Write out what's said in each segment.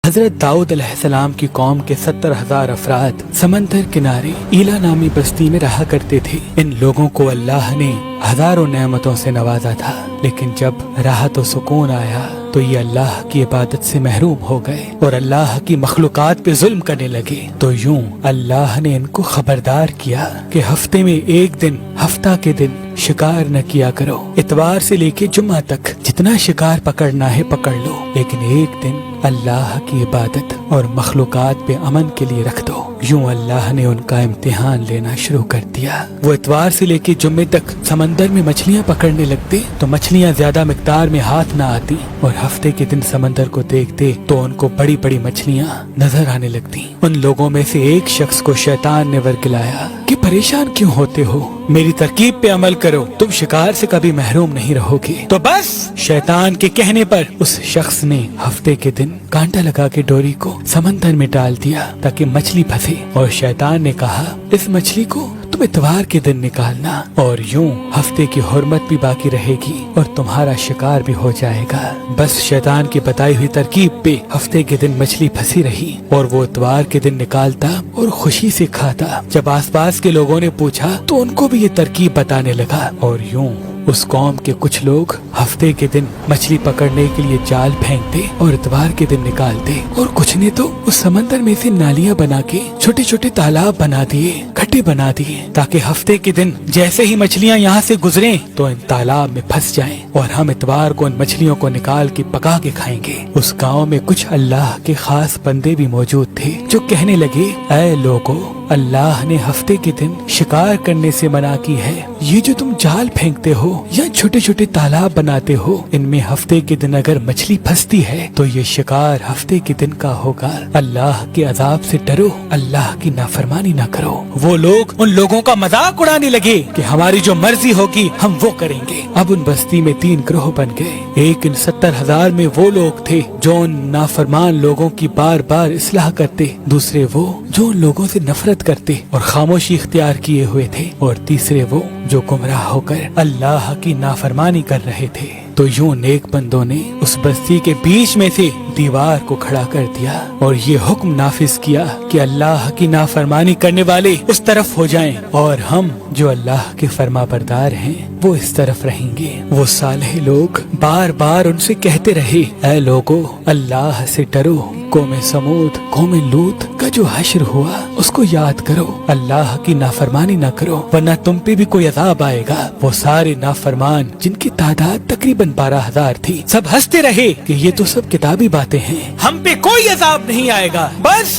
حضرت داؤد علیہ السلام کی قوم کے 70,000 افراد سمندر کنارے ایلا نامی بستی میں رہا کرتے تھے۔ ان لوگوں کو اللہ نے ہزاروں نعمتوں سے نوازا تھا، لیکن جب راحت و سکون آیا تو یہ اللہ کی عبادت سے محروم ہو گئے اور اللہ کی مخلوقات پہ ظلم کرنے لگے۔ تو یوں اللہ نے ان کو خبردار کیا کہ ہفتے میں ایک دن، ہفتہ کے دن شکار نہ کیا کرو۔ اتوار سے لے کے جمعہ تک جتنا شکار پکڑنا ہے پکڑ لو، لیکن ایک دن اللہ کی عبادت اور مخلوقات پہ امن کے لیے رکھ دو۔ یوں اللہ نے ان کا امتحان لینا شروع کر دیا۔ وہ اتوار سے لے کے جمعے تک سمندر میں مچھلیاں پکڑنے لگتے تو مچھلیاں زیادہ مقدار میں ہاتھ نہ آتی، اور ہفتے کے دن سمندر کو دیکھتے تو ان کو بڑی بڑی مچھلیاں نظر آنے لگتی۔ ان لوگوں میں سے ایک شخص کو شیطان نے ورگلایا کہ پریشان کیوں ہوتے ہو، میری ترکیب پہ عمل کرو، تم شکار سے کبھی محروم نہیں رہو گے۔ تو بس شیطان کے کہنے پر اس شخص نے ہفتے کے دن کانٹا لگا کے ڈوری کو سمندر میں ڈال دیا تاکہ مچھلی پھنسے، اور شیطان نے کہا اس مچھلی کو تم اتوار کے دن نکالنا، اور یوں ہفتے کی حرمت بھی باقی رہے گی اور تمہارا شکار بھی ہو جائے گا۔ بس شیطان کی بتائی ہوئی ترکیب پہ ہفتے کے دن مچھلی پھنسی رہی اور وہ اتوار کے دن نکالتا اور خوشی سے کھاتا۔ جب آس پاس کے لوگوں نے پوچھا تو ان کو بھی یہ ترکیب بتانے لگا، اور یوں اس قوم کے کچھ لوگ ہفتے کے دن مچھلی پکڑنے کے لیے جال پھینکتے اور اتوار کے دن نکالتے، اور کچھ نے تو اس سمندر میں سے نالیاں بنا کے چھوٹے چھوٹے تالاب بنا دیے، کھڈے بنا دیے، تاکہ ہفتے کے دن جیسے ہی مچھلیاں یہاں سے گزریں تو ان تالاب میں پھنس جائیں اور ہم اتوار کو ان مچھلیوں کو نکال کے پکا کے کھائیں گے۔ اس گاؤں میں کچھ اللہ کے خاص بندے بھی موجود تھے جو کہنے لگے، اے لوگو، اللہ نے ہفتے کے دن شکار کرنے سے منع کی ہے۔ یہ جو تم جال پھینکتے ہو یا چھوٹے چھوٹے تالاب بناتے ہو، ان میں ہفتے کے دن اگر مچھلی پھنستی ہے تو یہ شکار ہفتے کے دن کا ہوگا۔ اللہ کے عذاب سے ڈرو، اللہ کی نافرمانی نہ کرو۔ وہ لوگ ان لوگوں کا مذاق اڑانے لگے کہ ہماری جو مرضی ہوگی ہم وہ کریں گے۔ اب ان بستی میں 3 گروہ بن گئے۔ ایک ان 70,000 میں وہ لوگ تھے جو ان نافرمان لوگوں کی بار بار اصلاح کرتے، دوسرے وہ جو ان لوگوں سے نفرت کرتے اور خاموشی اختیار کیے ہوئے تھے، اور تیسرے وہ جو گمراہ ہو کر اللہ کی نافرمانی کر رہے تھے۔ تو یوں نیک بندوں نے اس بستی کے بیچ میں سے دیوار کو کھڑا کر دیا اور یہ حکم نافذ کیا کہ اللہ کی نافرمانی کرنے والے اس طرف ہو جائیں اور ہم جو اللہ کے فرما بردار ہیں وہ اس طرف رہیں گے۔ وہ صالح لوگ بار بار ان سے کہتے رہے، اے لوگو، اللہ سے ڈرو، قوم سمود، قوم لوط کا جو حشر ہوا اس کو یاد کرو، اللہ کی نافرمانی نہ کرو ورنہ تم پہ بھی کوئی عذاب آئے گا۔ وہ سارے نافرمان جن کی تعداد تقریباً 12,000 تھی، سب ہنستے رہے کہ یہ تو سب کتابی باتیں ہیں، ہم پہ کوئی عذاب نہیں آئے گا۔ بس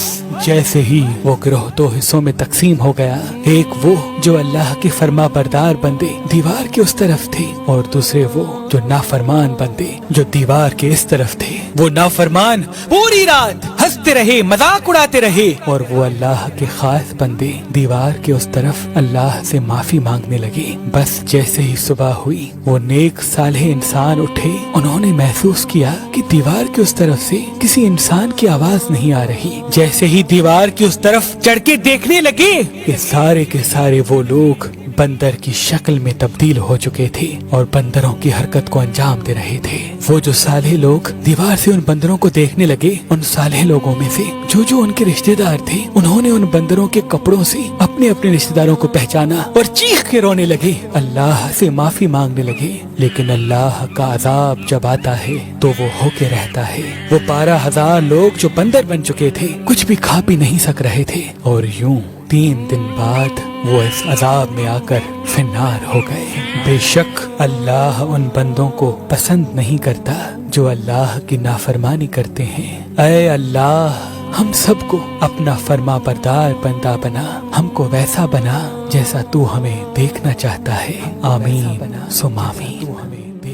جیسے ہی وہ گروہ 2 حصوں میں تقسیم ہو گیا، ایک وہ جو اللہ کے فرما بردار بندے دیوار کے اس طرف تھے، اور دوسرے وہ جو نافرمان بندے جو دیوار کے اس طرف تھے۔ وہ نافرمان پوری رات ہنستے رہے، مذاق اڑاتے رہے، اور وہ اللہ کے خاص بندے دیوار کے اس طرف اللہ سے معافی مانگنے لگے۔ بس جیسے ہی صبح ہوئی، وہ نیک صالح انسان اٹھے، انہوں نے محسوس کیا کہ دیوار کے اس طرف سے کسی انسان کی آواز نہیں آ رہی۔ جیسے ہی دیوار کی اس طرف چڑھ کے دیکھنے لگے کہ سارے کے سارے وہ لوگ بندر کی شکل میں تبدیل ہو چکے تھے اور بندروں کی حرکت کو انجام دے رہے تھے۔ وہ جو صالح لوگ دیوار سے ان بندروں کو دیکھنے لگے، ان صالح لوگوں میں سے جو ان کے رشتہ دار تھے، انہوں نے ان بندروں کے کپڑوں سے اپنے اپنے رشتہ داروں کو پہچانا اور چیخ کے رونے لگے، اللہ سے معافی مانگنے لگے۔ لیکن اللہ کا عذاب جب آتا ہے تو وہ ہو کے رہتا ہے۔ وہ 12,000 لوگ جو بندر بن چکے تھے کچھ بھی کھا پی نہیں سک رہے تھے، اور یوں 3 دن بعد وہ اس عذاب میں آ کر فنار ہو گئے۔ بے شک اللہ ان بندوں کو پسند نہیں کرتا جو اللہ کی نافرمانی کرتے ہیں۔ اے اللہ، ہم سب کو اپنا فرما بردار بندہ بنا، ہم کو ویسا بنا جیسا تو ہمیں دیکھنا چاہتا ہے۔ آمین ثم آمین۔